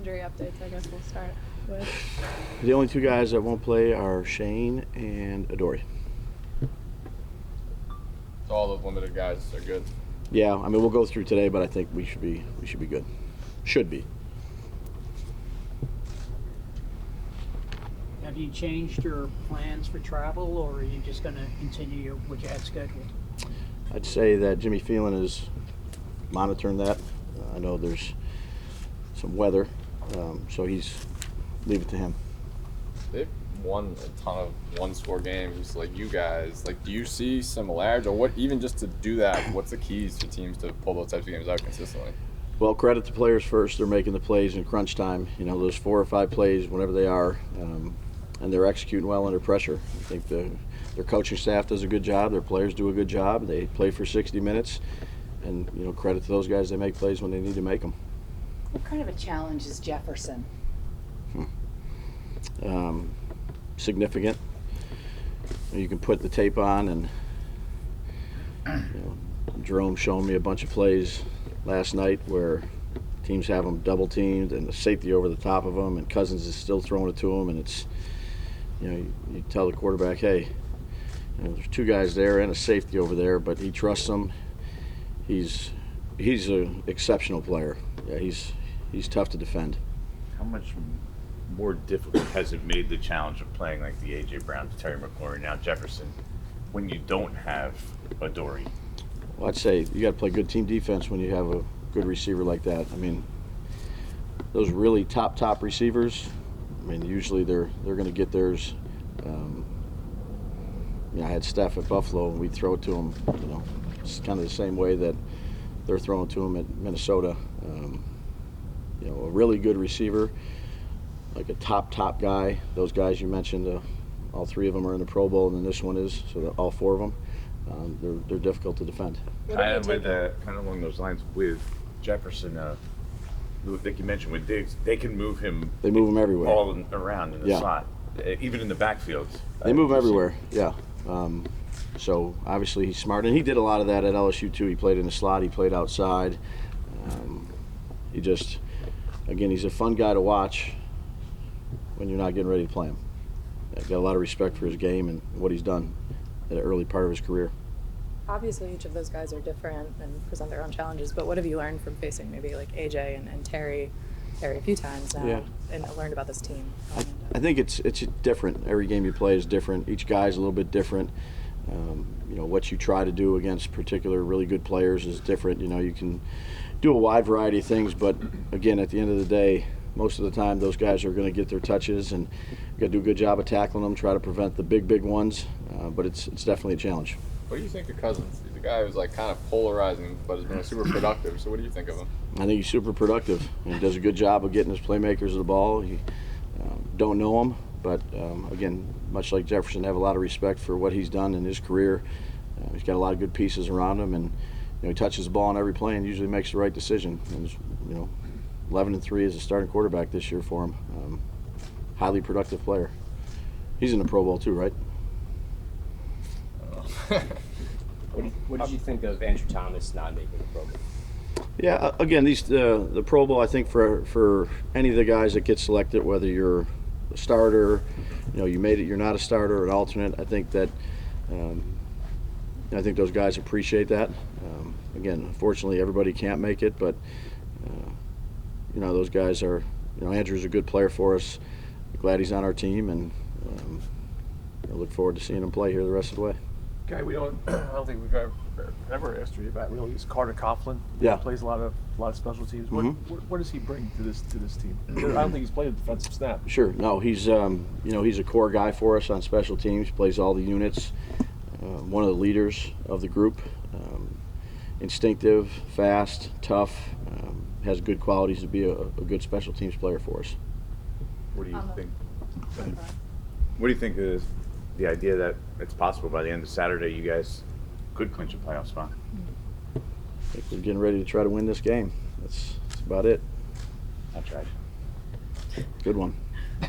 injury updates, I guess we'll start with. The only two guys that won't play are Shane and Adoree. So all the limited guys are good. Yeah, I mean we'll go through today, but I think we should be good. Should be. Have you changed your plans for travel, or are you just going to continue what you had scheduled? I'd say that Jimmy Phelan is monitoring that. I know there's some weather, so leave it to him. They've won a ton of one-score games, like you guys. Like, do you see similarities, or what? Even just to do that, what's the keys for teams to pull those types of games out consistently? Well, credit to players first. They're making the plays in crunch time. You know, those 4 or 5 plays, whenever they are, and they're executing well under pressure. I think their coaching staff does a good job. Their players do a good job. They play for 60 minutes, and you know, credit to those guys. They make plays when they need to make them. What kind of a challenge is Jefferson? Significant. You can put the tape on, and you know, Jerome showed me a bunch of plays last night where teams have them double teamed and the safety over the top of them, and Cousins is still throwing it to them, and it's, you know, you tell the quarterback, hey, you know, there's 2 guys there and a safety over there, but he trusts them. He's an exceptional player. Yeah, he's tough to defend. How much more difficult has it made the challenge of playing like the A.J. Brown, Terry McLaurin, now Jefferson, when you don't have Adoree? Well, I'd say you got to play good team defense when you have a good receiver like that. I mean, those really top receivers, I mean, usually they're going to get theirs. You know, I had Steph at Buffalo, and we'd throw it to them. You know, it's kind of the same way that they're throwing to them at Minnesota. You know, a really good receiver, like a top guy. Those guys you mentioned, all 3 of them are in the Pro Bowl, and then this one is. So all 4 of them, they're difficult to defend. Kind of along those lines with Jefferson, like you mentioned with Diggs, they can move him. They move him everywhere. All around in the slot, even in the backfield. They move everywhere. Yeah. So obviously he's smart, and he did a lot of that at LSU too. He played in the slot. He played outside. He just, again, he's a fun guy to watch when you're not getting ready to play him. I've got a lot of respect for his game and what he's done at an early part of his career. Obviously, each of those guys are different and present their own challenges, but what have you learned from facing maybe like AJ and Terry a few times now, and learned about this team? I think it's different. Every game you play is different. Each guy's a little bit different. You know, what you try to do against particular really good players is different. You know, you can do a wide variety of things, but again, at the end of the day, most of the time those guys are going to get their touches, and you got to do a good job of tackling them, try to prevent the big ones, but it's definitely a challenge. What do you think of Cousins? He's a guy who's like kind of polarizing, but has been super productive. So what do you think of him? I think he's super productive. He does a good job of getting his playmakers the ball. He don't know him, but again, much like Jefferson, I have a lot of respect for what he's done in his career. He's got a lot of good pieces around him, and you know, he touches the ball on every play and usually makes the right decision. And you know, 11-3 as a starting quarterback this year for him. Highly productive player. He's in the Pro Bowl too, right? What did you think of Andrew Thomas not making the Pro Bowl? Yeah, again, the Pro Bowl, I think for any of the guys that get selected, whether you're a starter, you know, you made it, you're not a starter, or an alternate, I think that I think those guys appreciate that. Again, unfortunately, everybody can't make it, but you know, those guys are. You know, Andrew's a good player for us. Glad he's on our team, and I look forward to seeing him play here the rest of the way. Guy, I don't think we've ever asked you about really is Carter Coughlin. Yeah, he plays a lot of special teams. What does he bring to this team? I don't think he's played a defensive snap. Sure, no, he's you know, he's a core guy for us on special teams. Plays all the units. One of the leaders of the group. Instinctive, fast, tough. Has good qualities to be a good special teams player for us. What do you think? What do you think is the idea that it's possible by the end of Saturday you guys could clinch a playoff spot? I think we're getting ready to try to win this game. That's about it. I tried. Good one.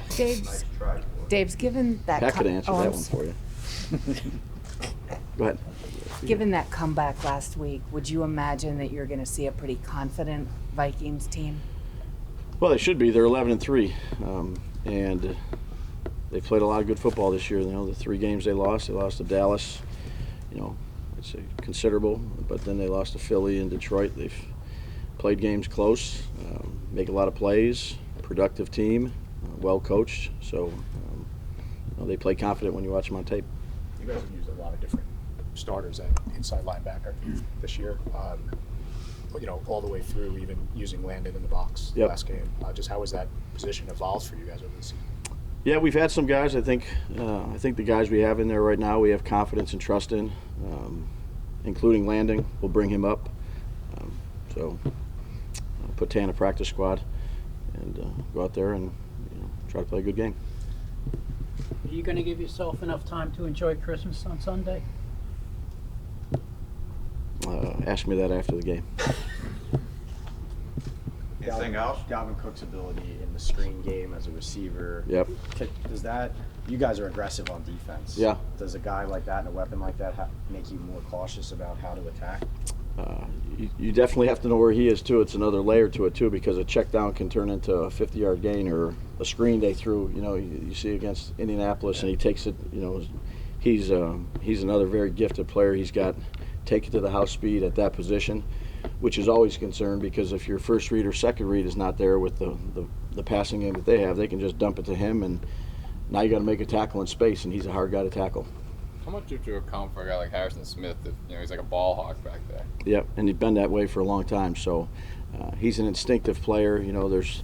Dave's given that. Pat could answer that one for you. Go ahead. Given that comeback last week, would you imagine that you're going to see a pretty confident Vikings team? Well, they should be. They're 11-3, and they played a lot of good football this year. You know, the 3 games they lost to Dallas. You know, it's considerable, but then they lost to Philly and Detroit. They've played games close, make a lot of plays, productive team, well coached. So you know, they play confident when you watch them on tape. You guys have used a lot of different starters at inside linebacker this year. You know, all the way through, even using Landon in the box last game. Just how has that position evolved for you guys over the season? Yeah, we've had some guys. I think the guys we have in there right now, we have confidence and trust in, including Landon. We'll bring him up. So put Tan in a practice squad and go out there and try to play a good game. Are you going to give yourself enough time to enjoy Christmas on Sunday? Ask me that after the game. Anything else? Dalvin Cook's ability in the screen game as a receiver. Yep. Does that? You guys are aggressive on defense. Yeah. Does a guy like that and a weapon like that make you more cautious about how to attack? You definitely have to know where he is too. It's another layer to it too, because a check down can turn into a 50-yard gain or a screen they threw. You know, you see against Indianapolis, and he takes it. You know, he's another very gifted player. He's got take it to the house speed at that position, which is always a concern, because if your first read or second read is not there with the passing game that they have, they can just dump it to him, and now you got to make a tackle in space, and he's a hard guy to tackle. How much do you account for a guy like Harrison Smith? If, he's like a ball hawk back there. Yep, and he's been that way for a long time. So he's an instinctive player. You know, there's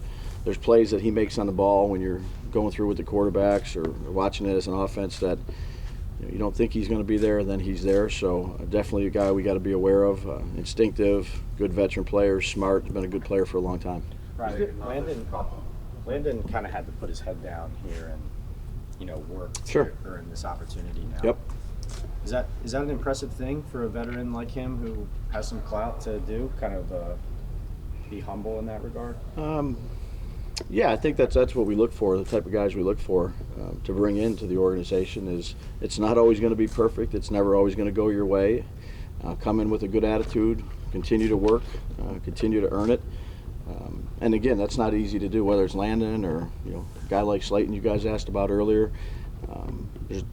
plays that he makes on the ball when you're going through with the quarterbacks or watching it as an offense that you don't think he's going to be there, and then he's there. So definitely a guy we got to be aware of. Instinctive, good veteran player, smart, been a good player for a long time. Right. Landon kind of had to put his head down here and work to earn this opportunity now. Yep. Is that an impressive thing for a veteran like him who has some clout to do? Kind of be humble in that regard. Yeah, I think that's what we look for. The type of guys we look for to bring into the organization is it's not always going to be perfect. It's never always going to go your way. Come in with a good attitude, continue to work, continue to earn it. And again, that's not easy to do, whether it's Landon or a guy like Slayton you guys asked about earlier. There's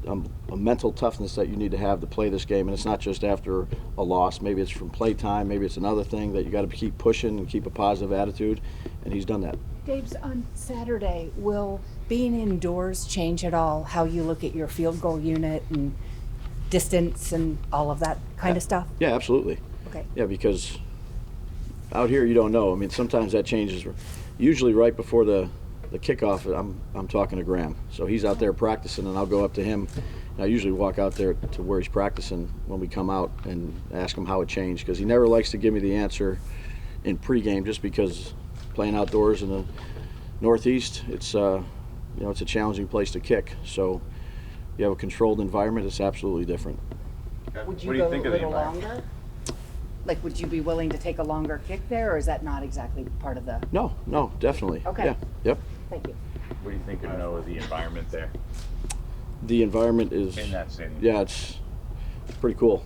a mental toughness that you need to have to play this game, and it's not just after a loss. Maybe it's from play time, maybe it's another thing that you got to keep pushing and keep a positive attitude, and he's done that. Dave's on Saturday, will being indoors change at all how you look at your field goal unit and distance and all of that kind of stuff? Yeah, absolutely. Okay. Yeah, because out here you don't know. I mean, sometimes that changes. Usually right before the kickoff, I'm talking to Graham. So he's out there practicing, and I'll go up to him. And I usually walk out there to where he's practicing when we come out and ask him how it changed, because he never likes to give me the answer in pregame, just because playing outdoors in the Northeast, it's it's a challenging place to kick. So you have a controlled environment, it's absolutely different. Would you What do you go think a of the little environment? longer? Like, would you be willing to take a longer kick there, or is that not exactly part of the? No, definitely. Okay. Yeah, yep. Thank you. What do you think of the environment there The environment is in that stadium? Yeah, it's pretty cool.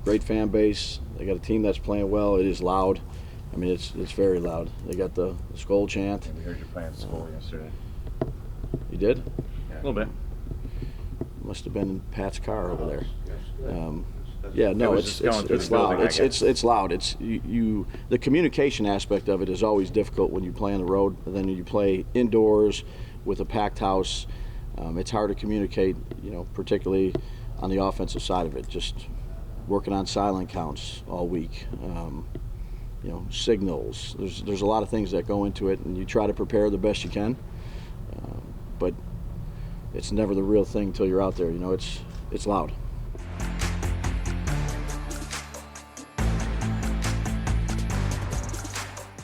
Great fan base. They got a team that's playing well. It is loud. I mean, it's very loud. They got the Skol chant. We heard you playing school yesterday. You did? Yeah. A little bit. Must have been in Pat's car over there. Yeah, no, was it's just going through it's the building, loud. I guess. It's loud. It's you. The communication aspect of it is always difficult when you play on the road. And then you play indoors with a packed house. It's hard to communicate, particularly on the offensive side of it. Just working on silent counts all week. Signals. There's a lot of things that go into it, and you try to prepare the best you can. But it's never the real thing until you're out there. It's loud.